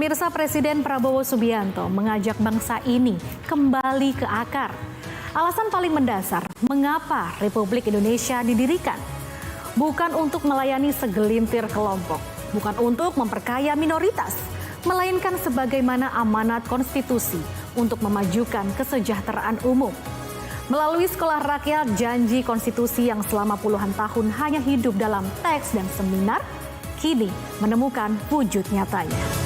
Pemirsa, Presiden Prabowo Subianto mengajak bangsa ini kembali ke akar. Alasan paling mendasar mengapa Republik Indonesia didirikan. Bukan untuk melayani segelintir kelompok, bukan untuk memperkaya minoritas, melainkan sebagaimana amanat konstitusi untuk memajukan kesejahteraan umum. Melalui Sekolah Rakyat, janji konstitusi yang selama puluhan tahun hanya hidup dalam teks dan seminar, kini menemukan wujud nyatanya.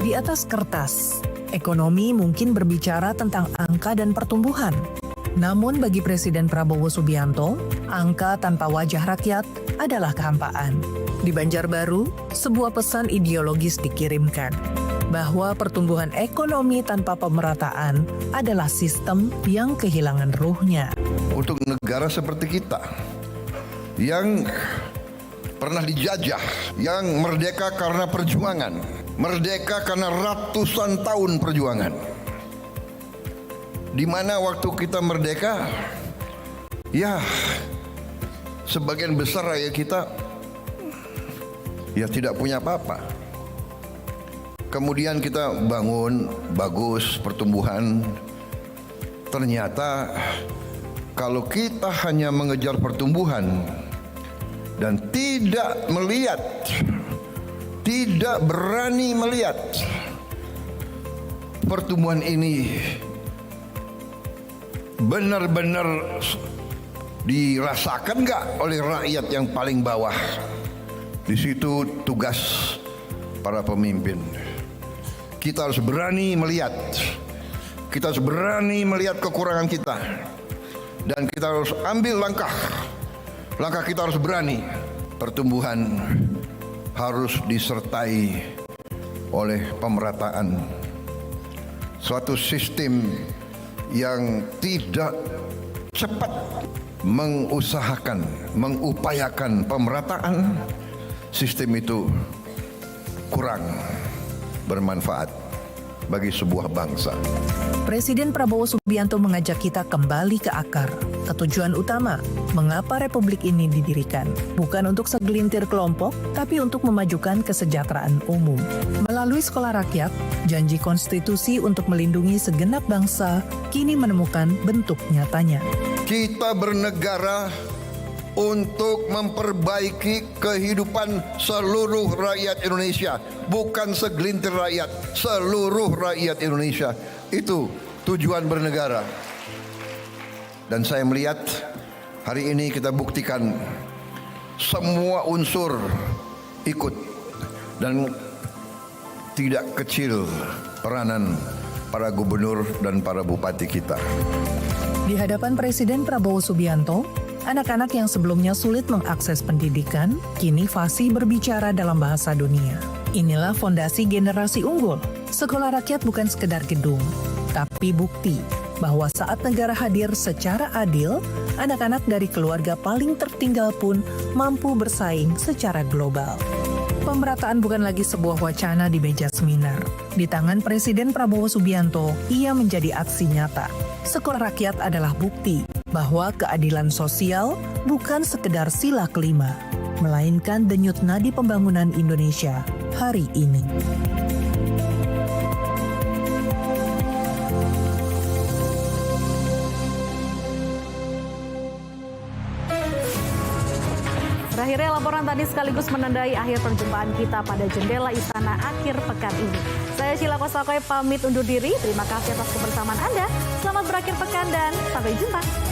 Di atas kertas, ekonomi mungkin berbicara tentang angka dan pertumbuhan. Namun bagi Presiden Prabowo Subianto, angka tanpa wajah rakyat adalah kehampaan. Di Banjarbaru, sebuah pesan ideologis dikirimkan bahwa pertumbuhan ekonomi tanpa pemerataan adalah sistem yang kehilangan ruhnya. Untuk negara seperti kita yang pernah dijajah, yang merdeka karena perjuangan, merdeka karena ratusan tahun perjuangan, di mana waktu kita merdeka, ya sebagian besar rakyat kita ya tidak punya apa-apa. Kemudian kita bangun bagus pertumbuhan. Ternyata kalau kita hanya mengejar pertumbuhan dan tidak melihat, tidak berani melihat pertumbuhan ini benar-benar dirasakan nggak oleh rakyat yang paling bawah. Di situ tugas para pemimpin. Kita harus berani melihat. Kita harus berani melihat kekurangan kita. Dan kita harus ambil langkah. Langkah kita harus berani. Pertumbuhan harus disertai oleh pemerataan. Suatu sistem yang tidak cepat mengusahakan, mengupayakan pemerataan, sistem itu kurang bermanfaat bagi sebuah bangsa. Presiden Prabowo Subianto mengajak kita kembali ke akar. Ketujuan utama mengapa Republik ini didirikan bukan untuk segelintir kelompok, tapi untuk memajukan kesejahteraan umum. Melalui Sekolah Rakyat, janji konstitusi untuk melindungi segenap bangsa kini menemukan bentuk nyatanya. Kita bernegara untuk memperbaiki kehidupan seluruh rakyat Indonesia, bukan segelintir rakyat, seluruh rakyat Indonesia. Itu tujuan bernegara. Dan saya melihat hari ini kita buktikan semua unsur ikut, dan tidak kecil peranan para gubernur dan para bupati kita. Di hadapan Presiden Prabowo Subianto, anak-anak yang sebelumnya sulit mengakses pendidikan, kini fasih berbicara dalam bahasa dunia. Inilah fondasi generasi unggul. Sekolah Rakyat bukan sekedar gedung, tapi bukti bahwa saat negara hadir secara adil, anak-anak dari keluarga paling tertinggal pun mampu bersaing secara global. Pemerataan bukan lagi sebuah wacana di meja seminar. Di tangan Presiden Prabowo Subianto, ia menjadi aksi nyata. Sekolah Rakyat adalah bukti bahwa keadilan sosial bukan sekedar sila kelima, melainkan denyut nadi pembangunan Indonesia hari ini. Berakhirnya laporan tadi sekaligus menandai akhir perjumpaan kita pada Jendela Istana akhir pekan ini. Saya Sheila Kosakoy pamit undur diri. Terima kasih atas kebersamaan Anda. Selamat berakhir pekan dan sampai jumpa.